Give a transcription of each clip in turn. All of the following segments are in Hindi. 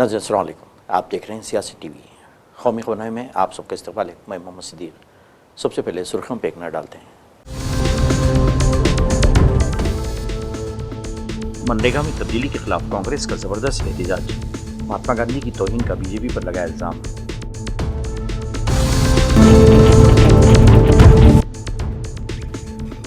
नाज़रीन अस्सलाम वालेकुम, आप देख रहे हैं सियासी टीवी। कौमी खबरनामे में आप सबका इस्तकबाल है। मैं मोहम्मद सिद्दीक। सबसे पहले सुर्खियों पर एक नज़र डालते हैं। मनरेगा में तब्दीली के खिलाफ कांग्रेस का जबरदस्त एहतजाज। महात्मा गांधी की तौहीन का बीजेपी पर लगाया इल्जाम।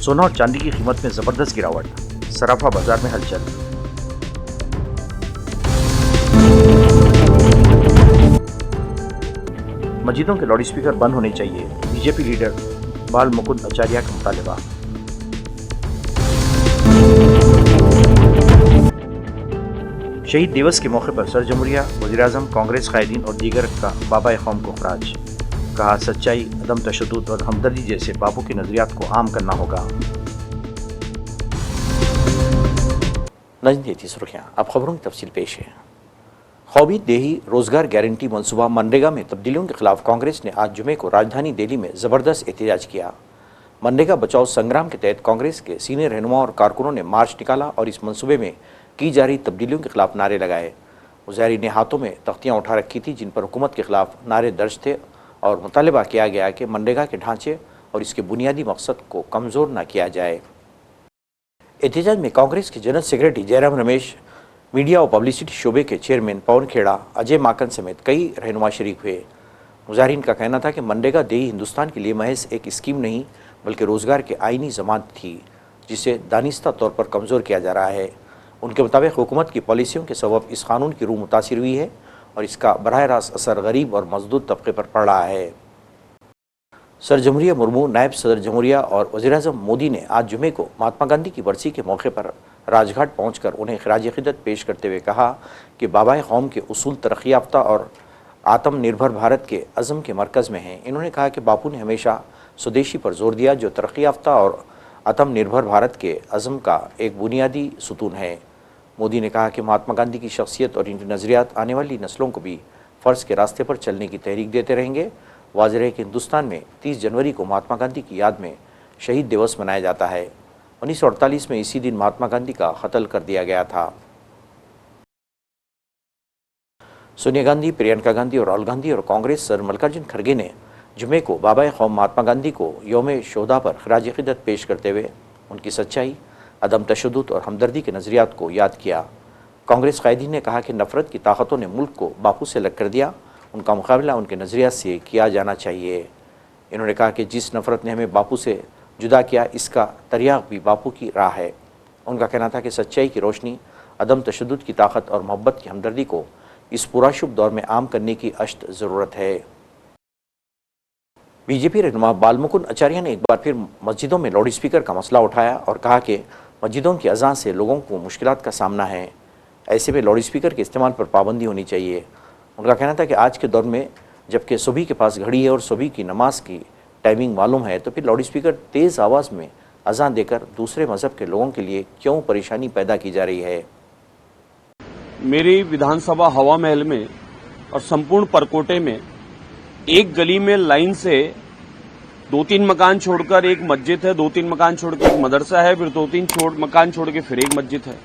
सोना और चांदी की कीमत में जबरदस्त गिरावट, सराफा बाजार में हलचल। मस्जिदों के लाउडस्पीकर बंद होने चाहिए, बीजेपी लीडर बाल मुकुंद आचार्य का मुतालबा। शहीद दिवस के मौके पर सर जमहूरिया, वज़ीर-ए-आज़म, कांग्रेस कायदीन और दीगर का बाबा कौम को खराज। कहा, सच्चाई, अदम तशद्दुद और हमदर्दी जैसे बापू के नजरियात को आम करना होगा। नजदीक थी सुर्खियां, अब खबरों की तफसील पेश है। ख्वाबी देही रोजगार गारंटी मनसूबा मनरेगा में तब्दीलियों के खिलाफ कांग्रेस ने आज जुमे को राजधानी दिल्ली में जबरदस्त एहतजाज किया। मनरेगा बचाओ संग्राम के तहत कांग्रेस के सीनियर रहनुमा और कारकुनों ने मार्च निकाला और इस मनसूबे में की जा रही तब्दीलियों के खिलाफ नारे लगाए। मुजाहिरीन ने हाथों में तख्तियां उठा रखी थी जिन पर हुकूमत के खिलाफ नारे दर्ज थे और मुतालबा किया गया कि मनरेगा के ढांचे और इसके बुनियादी मकसद को कमज़ोर न किया जाए। एहतजाज में कांग्रेस के general secretary Jairam Ramesh, media और पब्लिसिटी शोबे के चेयरमैन पवन खेड़ा, अजय माकन समेत कई रहनुमा शरीक हुए। मुजाहिरीन का कहना था कि मनरेगा देही हिंदुस्तान के लिए महज एक स्कीम नहीं बल्कि रोज़गार के आईनी ज़मानत थी जिसे दानिस्ता तौर पर कमज़ोर किया जा रहा है। उनके मुताबिक हुकूमत की पॉलिसियों के सबब इस कानून की रूह मुतासिर हुई है और इसका बराह रास्त असर गरीब और मजदूर तबके पर पड़ रहा है। सर जमहूरिया मुर्मू, नायब सदर जमहूरिया और वज़ीर-ए-आज़म मोदी ने आज जुमे को महात्मा गांधी की बरसी के मौके पर राजघाट पहुंचकर उन्हें खिराज अक़ीदत पेश करते हुए कहा कि बाबा कौम के उसूल तरक्की याफ्ता और आत्मनिर्भर भारत के अज़म के मरकज़ में हैं। इन्होंने कहा कि बापू ने हमेशा स्वदेशी पर जोर दिया जो तरक्की याफ्ता और आत्मनिर्भर भारत के अज़म का एक बुनियादी सुतून है। मोदी ने कहा कि महात्मा गांधी की शख्सियत और इनके नज़रियात आने वाली नस्लों को भी फ़र्ज़ के रास्ते पर चलने की तहरीक देते रहेंगे। वाज़ेह है कि हिंदुस्तान में 30 जनवरी को महात्मा गांधी की याद में शहीद दिवस मनाया जाता है। 1948 में इसी दिन महात्मा गांधी का कत्ल कर दिया गया था। सोनिया गांधी, प्रियंका गांधी और राहुल गांधी और कांग्रेस सर मल्लिकार्जुन खड़गे ने जुमे को बाबा कौम महात्मा गांधी को यौम शोदा पर खिराज अक़ीदत पेश करते हुए उनकी सच्चाई, अदम तशद्दुद और हमदर्दी के नज़रियात को याद किया। कांग्रेस कायदीन ने कहा कि नफ़रत की ताकतों ने मुल्क को बापू से अलग कर दिया, उनका मुकाबला उनके नज़रियात से किया जाना चाहिए। इन्होंने कहा कि जिस नफ़रत ने हमें बापू से जुदा किया इसका तरियाक भी बापू की राह है। उनका कहना था कि सच्चाई की रोशनी, अदम तशद्दुद की ताकत और मोहब्बत की हमदर्दी को इस पुराशुभ दौर में आम करने की अष्ट ज़रूरत है। बीजेपी रहनुमा बाल मुकुंद आचार्य ने एक बार फिर मस्जिदों में लाउड स्पीकर का मसला उठाया और कहा कि मस्जिदों की अज़ान से लोगों को मुश्किलात का सामना है, ऐसे में लाउड स्पीकर के इस्तेमाल पर पाबंदी होनी चाहिए। उनका कहना था कि आज के दौर में जबकि सभी के पास घड़ी है और सभी की नमाज की टाइमिंग मालूम है तो फिर लाउड स्पीकर तेज़ आवाज़ में अज़ान देकर दूसरे मज़हब के लोगों के लिए क्यों परेशानी पैदा की जा रही है। मेरी विधानसभा हवा महल में और संपूर्ण परकोटे में एक गली में लाइन से 2-3 मकान छोड़कर एक मस्जिद है, 2-3 मकान छोड़ के एक मदरसा है, फिर 2-3 मकान छोड़ के फिर एक मस्जिद है।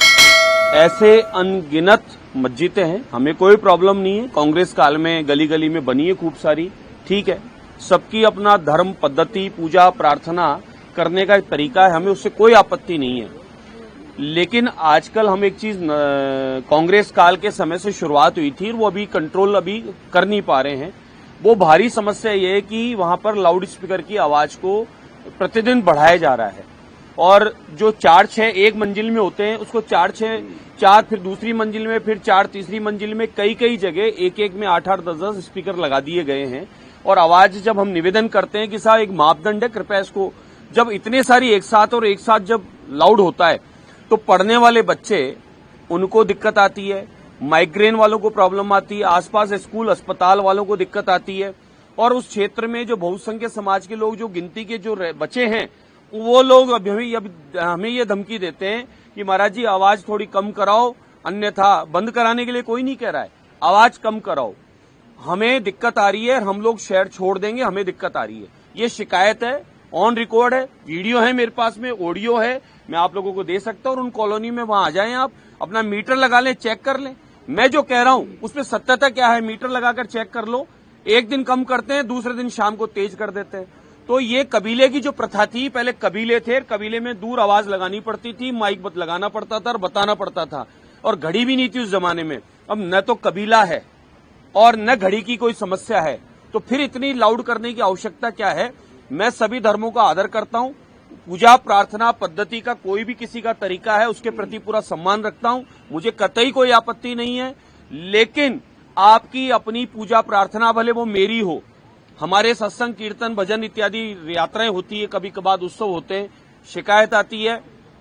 ऐसे अनगिनत मस्जिदें हैं। हमें कोई प्रॉब्लम नहीं है। कांग्रेस काल में गली गली में बनी है खूब सारी, ठीक है। सबकी अपना धर्म, पद्धति, पूजा, प्रार्थना करने का एक तरीका है, हमें उससे कोई आपत्ति नहीं है। लेकिन आजकल हम एक चीज कांग्रेस काल के समय से शुरुआत हुई थी, वो अभी कंट्रोल अभी कर नहीं पा रहे हैं। वो भारी समस्या ये है कि वहां पर लाउड स्पीकर की आवाज को प्रतिदिन बढ़ाया जा रहा है और जो 4-6 एक मंजिल में होते हैं उसको 4 फिर दूसरी मंजिल में, फिर 4 तीसरी मंजिल में, कई जगह एक में 8-8, 10-10 स्पीकर लगा दिए गए हैं। और आवाज जब हम निवेदन करते हैं कि साहब एक मापदंड है, कृपया इसको, जब इतने सारी एक साथ जब लाउड होता है तो पढ़ने वाले बच्चे उनको दिक्कत आती है, माइग्रेन वालों को प्रॉब्लम आती है, आसपास स्कूल अस्पताल वालों को दिक्कत आती है और उस क्षेत्र में जो बहुसंख्यक समाज के लोग जो गिनती के जो बचे हैं वो लोग हमें ये धमकी देते हैं कि महाराज जी आवाज थोड़ी कम कराओ, अन्यथा बंद कराने के लिए कोई नहीं कह रहा है, आवाज कम कराओ, हमें दिक्कत आ रही है, हम लोग शहर छोड़ देंगे, हमें दिक्कत आ रही है। ये शिकायत है, ऑन रिकॉर्ड है, वीडियो है मेरे पास में, ऑडियो है, मैं आप लोगों को दे सकता हूं। और उन कॉलोनी में वहां आ जाएं, आप अपना मीटर लगा लें, चेक कर लें, मैं जो कह रहा हूं उसमें सत्यता क्या है, मीटर लगाकर चेक कर लो। एक दिन कम करते हैं, दूसरे दिन शाम को तेज कर देते हैं। तो ये कबीले की जो प्रथा थी, पहले कबीले थे, कबीले में दूर आवाज लगानी पड़ती थी, माइक लगाना पड़ता था और बताना पड़ता था, और घड़ी भी नहीं थी उस जमाने में। अब न तो कबीला है और न घड़ी की कोई समस्या है, तो फिर इतनी लाउड करने की आवश्यकता क्या है। मैं सभी धर्मों का आदर करता हूं, पूजा प्रार्थना पद्धति का कोई भी किसी का तरीका है उसके प्रति पूरा सम्मान रखता हूं, मुझे कतई कोई आपत्ति नहीं है। लेकिन आपकी अपनी पूजा प्रार्थना, भले वो मेरी हो, हमारे सत्संग कीर्तन भजन इत्यादि यात्राएं होती है, कभी कभार उत्सव होते हैं, शिकायत आती है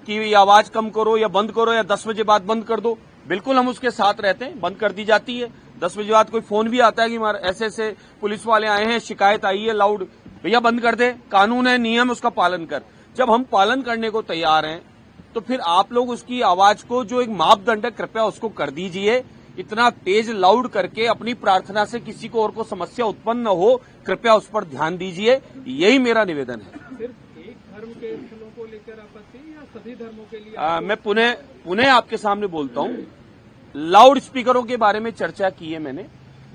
कि ये आवाज कम करो या बंद करो या 10 बजे बाद बंद कर दो, बिल्कुल हम उसके साथ रहते हैं, बंद कर दी जाती है। 10 बजे बाद कोई फोन भी आता है कि ऐसे ऐसे पुलिस वाले आए हैं, शिकायत आई है लाउड, भैया बंद कर दे, कानून है, नियम, उसका पालन कर। जब हम पालन करने को तैयार हैं तो फिर आप लोग उसकी आवाज को जो एक मापदंड है कृपया उसको कर दीजिए। इतना तेज लाउड करके अपनी प्रार्थना से किसी को और को समस्या उत्पन्न न हो, कृपया उस पर ध्यान दीजिए, यही मेरा निवेदन है। सिर्फ एक धर्म के स्थलों को लेकर आपत्ति या सभी धर्मों के लिए? मैं पुनः आपके सामने बोलता हूं, लाउड स्पीकरों के बारे में चर्चा की है मैंने।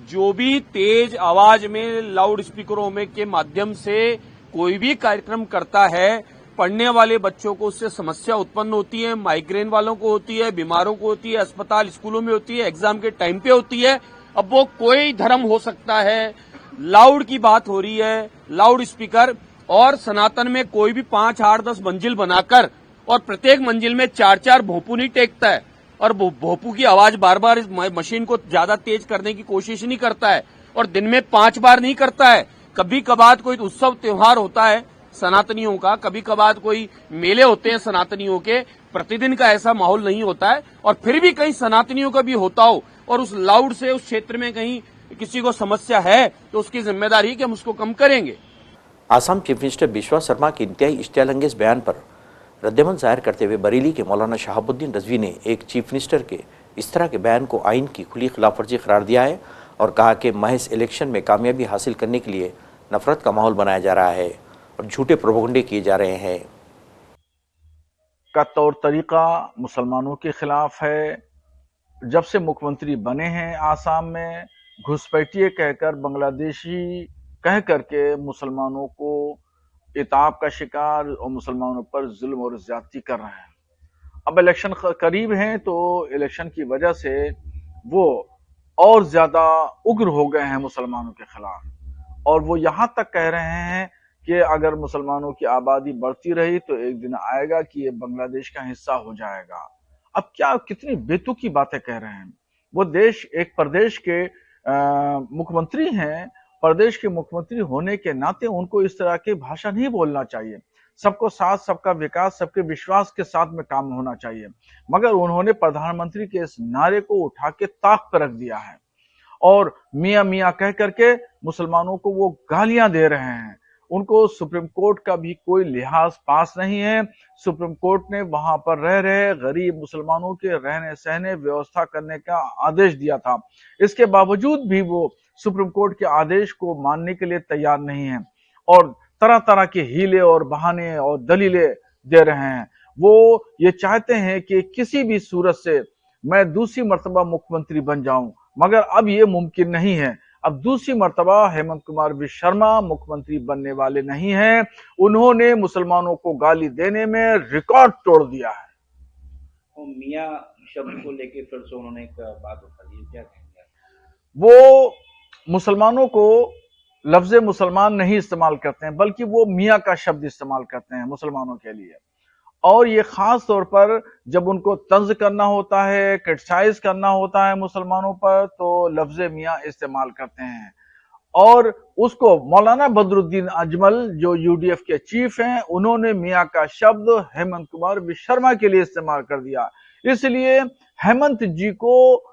जो भी तेज आवाज में लाउड स्पीकरों में के माध्यम से कोई भी कार्यक्रम करता है, पढ़ने वाले बच्चों को उससे समस्या उत्पन्न होती है, माइग्रेन वालों को होती है, बीमारों को होती है, अस्पताल स्कूलों में होती है, एग्जाम के टाइम पे होती है। अब वो कोई धर्म हो सकता है, लाउड की बात हो रही है, लाउड स्पीकर, और सनातन में कोई भी 5, 8, 10 मंजिल बनाकर और प्रत्येक मंजिल में 4-4 भोंपू नहीं टेकता है, और भोंपू की आवाज बार बार इस मशीन को ज्यादा तेज करने की कोशिश नहीं करता है, और दिन में 5 बार नहीं करता है। कभी कभार कोई उत्सव त्योहार होता है सनातनियों का, कभी कभार कोई मेले होते हैं सनातनियों के, प्रतिदिन का ऐसा माहौल नहीं होता है। और फिर भी कहीं सनातनियों का भी होता हो और उस लाउड से उस क्षेत्र में कहीं किसी को समस्या है तो उसकी जिम्मेदारी है कि हम उसको कम करेंगे। आसाम चीफ मिनिस्टर बिश्वा शर्मा के इंतहाई इश्तियालंगेज बयान पर रद्दमन जाहिर करते हुए बरेली के मौलाना शहाबुद्दीन रजवी ने एक चीफ मिनिस्टर के इस तरह के बयान को आइन की खुली खिलाफवर्जी करार दिया है और कहा कि महज इलेक्शन में कामयाबी हासिल करने के लिए नफरत का माहौल बनाया जा रहा है और झूठे प्रोपेगेंडे किए जा रहे हैं। का तौर तरीका मुसलमानों के खिलाफ है। जब से मुख्यमंत्री बने हैं आसाम में, घुसपैठिए कहकर, बांग्लादेशी कह करके मुसलमानों को इताब का शिकार और मुसलमानों पर जुल्म और ज्यादती कर रहे हैं। अब इलेक्शन करीब हैं तो इलेक्शन की वजह से वो और ज्यादा उग्र हो गए हैं मुसलमानों के खिलाफ, और वो यहां तक कह रहे हैं कि अगर मुसलमानों की आबादी बढ़ती रही तो एक दिन आएगा कि ये बांग्लादेश का हिस्सा हो जाएगा। अब क्या कितनी बेतुकी बातें कह रहे हैं। वो देश एक प्रदेश के मुख्यमंत्री हैं, प्रदेश के मुख्यमंत्री होने के नाते उनको इस तरह की भाषा नहीं बोलना चाहिए। सबको साथ, सबका विकास, सबके विश्वास के साथ में काम होना चाहिए। मगर उन्होंने प्रधानमंत्री के इस नारे को उठा के ताक पर रख दिया है और मियां मियां कह करके मुसलमानों को वो गालियां दे रहे हैं। उनको सुप्रीम कोर्ट का भी कोई लिहाज पास नहीं है। सुप्रीम कोर्ट ने वहां पर रह रहे गरीब मुसलमानों के रहने सहने व्यवस्था करने का आदेश दिया था। इसके बावजूद भी वो सुप्रीम कोर्ट के आदेश को मानने के लिए तैयार नहीं है और तरह तरह के हीले और बहाने और दलीलें दे रहे हैं। वो ये चाहते हैं कि किसी भी सूरत से मैं दूसरी मर्तबा मुख्यमंत्री बन जाऊं, मगर अब ये मुमकिन नहीं है। अब दूसरी मर्तबा हेमंत कुमार विश्व शर्मा मुख्यमंत्री बनने वाले नहीं हैं। उन्होंने मुसलमानों को गाली देने में रिकॉर्ड तोड़ दिया है। मियां शब्द को लेके फिर से उन्होंने एक बात उठा दी, क्या कहेंगे? वो मुसलमानों को लफ्ज मुसलमान नहीं इस्तेमाल करते हैं, बल्कि वो मियां का शब्द इस्तेमाल करते हैं मुसलमानों के लिए। और ये खास तौर पर जब उनको तंज करना होता है, क्रिटिसाइज करना होता है मुसलमानों पर, तो लफ्ज मियां इस्तेमाल करते हैं। और उसको मौलाना बदरुद्दीन अजमल जो यूडीएफ के चीफ हैं, उन्होंने मियां का शब्द हेमंत कुमार विश्व शर्मा के लिए इस्तेमाल कर दिया। इसलिए हेमंत जी को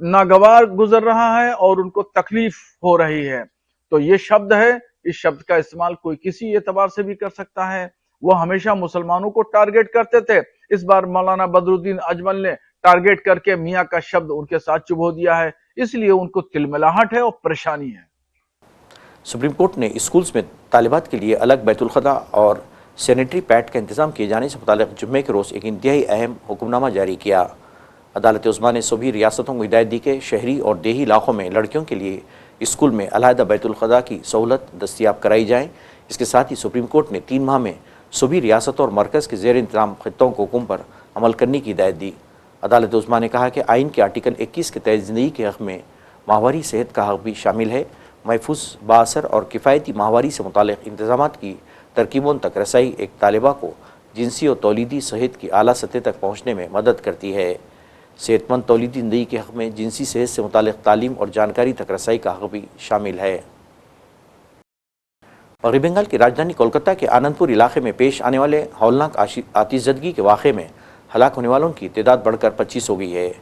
नागवार गुजर रहा है और उनको तकलीफ हो रही है। तो ये शब्द है, इस शब्द का इस्तेमाल कोई किसी एतबार से भी कर सकता है। वो हमेशा मुसलमानों को टारगेट करते थे, इस बार मौलाना बदरुद्दीन अजमल ने टारगेट करके मियां का शब्द उनके साथ चुभो दिया है, इसलिए उनको तिलमिलाहट है और परेशानी है। सुप्रीम कोर्ट ने स्कूल्स में तालिबात के लिए अलग बैतुल खला और सैनिटरी पैड का इंतजाम किए जाने से मुताल्लिक जुम्मे के रोज़ एक इंतहाई अहम हुक्मनामा जारी किया। अदालत उज़्मा ने सभी रियासतों को हिदायत दी कि शहरी और देही इलाकों में लड़कियों के लिए स्कूल में अलहदा बैतुल ख़ज़ा की सहूलत दस्तियाब कराई जाए। इसके साथ ही सुप्रीम कोर्ट ने 3 माह में सभी रियासतों और मरकज़ के ज़ेर इंतज़ाम खित्तों को हुक्म पर अमल करने की हिदायत दी। अदालत उज़्मा ने कहा कि आइन के आर्टिकल 21 के तहत ज़िंदगी के हक़ में माहवारी सेहत का हक़ भी शामिल है। महफूज, बाअसर और किफ़ायती माहवारी से मुताल्लिक़ इंतज़ामात की तरकीबों तक रसाई एक तालिबा को जिनसी और तौलीदी सेहत की आला सतह तक पहुँचने में मदद करती है। सेहतमंद तौलीदी ज़िंदगी के हक़ में जिनसी सेहत से मुताल्लिक़ तालीम और जानकारी तक रसाई का हक़ भी शामिल है। मग़रिबी बंगाल की राजधानी कोलकाता के आनंदपुर इलाके में पेश आने वाले हौलनाक आतिशज़दगी के वाक़े में हलाक होने वालों की तादाद बढ़कर 25 हो गई है।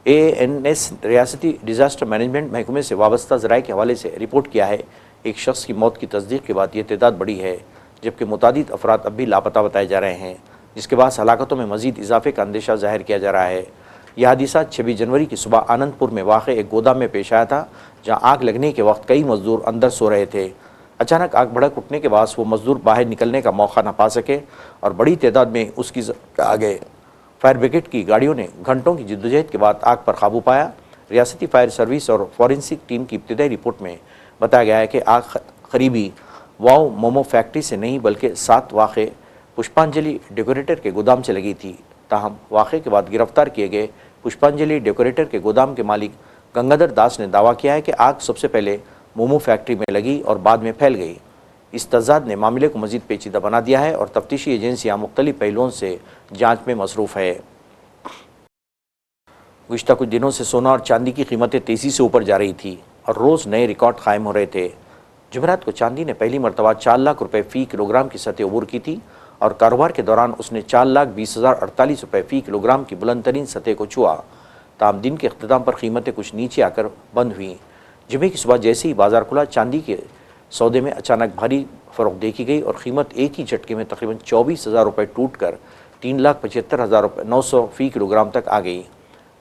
ANS रियासती डिज़ास्टर मैनेजमेंट महकमे से वाबस्ता ज़राए के हवाले से रिपोर्ट किया है, एक शख्स की मौत की तस्दीक के बाद ये तादाद बढ़ी है, जबकि मुतादिद अफराद अब भी लापता बताए जा रहे हैं, जिसके बाद हलाकतों में मज़ीद इजाफे का अंदेशा ज़ाहिर किया जा रहा है। यह हादिसा 26 जनवरी की सुबह आनंदपुर में वाक़े एक गोदाम में पेश आया था, जहाँ आग लगने के वक्त कई मजदूर अंदर सो रहे थे। अचानक आग भड़क उठने के बाद वो मजदूर बाहर निकलने का मौका न पा सके और बड़ी तादाद में उसकी आ गए। फायर ब्रिगेड की गाड़ियों ने घंटों की जिद्दोजहद के बाद आग पर काबू पाया। रियासती फायर सर्विस और फॉरेंसिक टीम की इब्तिदाई रिपोर्ट में बताया गया है कि आग करीबी वाओ मोमो फैक्ट्री से नहीं बल्कि 7 वाक़े पुष्पांजलि डेकोरेटर के गोदाम से लगी थी। ताहम वाक़े के बाद गिरफ्तार किए गए पुष्पांजलि डेकोरेटर के गोदाम के मालिक गंगाधर दास ने दावा किया है कि आग सबसे पहले मोमो फैक्ट्री में लगी और बाद में फैल गई। इस तजाद ने मामले को मज़ीद पेचीदा बना दिया है और तफ्तीशी एजेंसियाँ मुख्तलिफ पहलुओं से जाँच में मसरूफ़ है। गुज़िश्ता कुछ दिनों से सोना और चांदी की कीमतें तेज़ी से ऊपर जा रही थी और रोज़ नए रिकॉर्ड कायम हो रहे थे। जुमेरात को चांदी ने पहली मरतबा 4 लाख रुपये फ़ी किलोग्राम की सतह अबूर की थी और कारोबार के दौरान उसने 4,20,048 रुपये फ़ी किलोग्राम की बुलंद तरीन सतह को छुआ। ताम दिन के अख्ताम पर कीमतें कुछ नीचे आकर बंद हुई। जुमे की सुबह जैसे ही बाजार खुला, चांदी के सौदे में अचानक भारी फ़रोग देखी गई और कीमत एक ही झटके में तकरीबन 24,000 रुपये टूट कर 3,75,900 फ़ी किलोग्राम तक आ गई।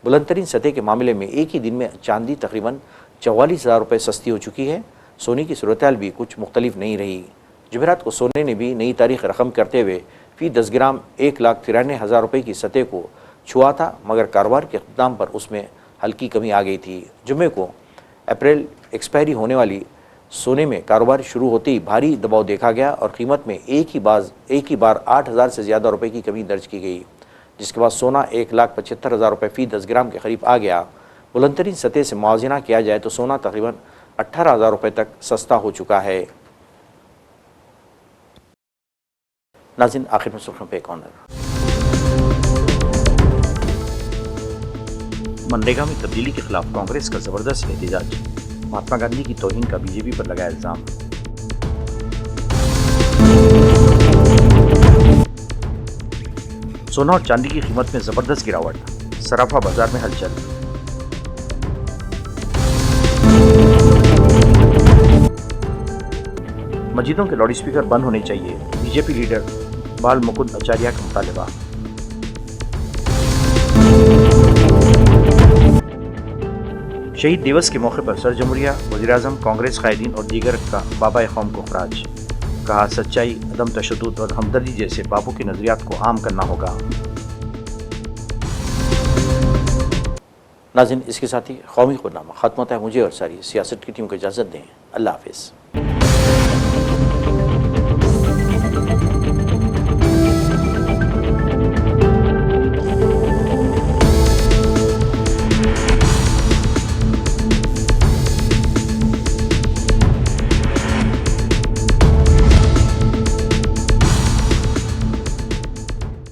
बुलंद तरीन सतह के मामले में एक ही दिन में चांदी तकरीबन 44,000 रुपये सस्ती हो चुकी है। सोने की सूरत हाल भी कुछ मुख्तलिफ नहीं रही। जुमेरात को सोने ने भी नई तारीख रकम करते हुए फ़ी 10 ग्राम 1,93,000 रुपये की सतह को छुआ था, मगर कारोबार के अख्ताम पर उसमें हल्की कमी आ गई थी। जुमे को अप्रैल एक्सपायरी होने वाली सोने में कारोबार शुरू होते ही भारी दबाव देखा गया और कीमत में एक ही बार 8,000 से ज़्यादा रुपये की कमी दर्ज की गई, जिसके बाद सोना 1,75,000 रुपये फ़ी 10 ग्राम के करीब आ गया। बुलंद तरीन सतह से मुआवजना किया जाए तो सोना तकरीबन 18,000 रुपये तक सस्ता हो चुका है। नाज़रीन, आखिर में सुर्खियों पे एक और नज़र। मनरेगा में तब्दीली के खिलाफ कांग्रेस का जबरदस्त एहतजाज, महात्मा गांधी की तौहीन का बीजेपी पर लगाया इल्जाम। सोना और चांदी की कीमत में जबरदस्त गिरावट, सराफा बाजार में हलचल। मस्जिदों के लाउड स्पीकर बंद होने चाहिए, बीजेपी लीडर बाल मुकुंद आचार्य का मुतालबा। शहीद दिवस के मौके पर सर जमुहूरिया, वज़ीर-ए-आज़म, कांग्रेस कायदीन और दीगर का बाबा कौम को खराज। कहा, सच्चाई, अदम तशद्दुद और हमदर्दी जैसे बापू के नज़रियात को आम करना होगा। नाज़रीन, इसके साथ ही कौमी खुदनामा ख़त्म होता है। मुझे और सारी सियासत की टीम को इजाज़त दें। अल्लाह हाफ़िज़।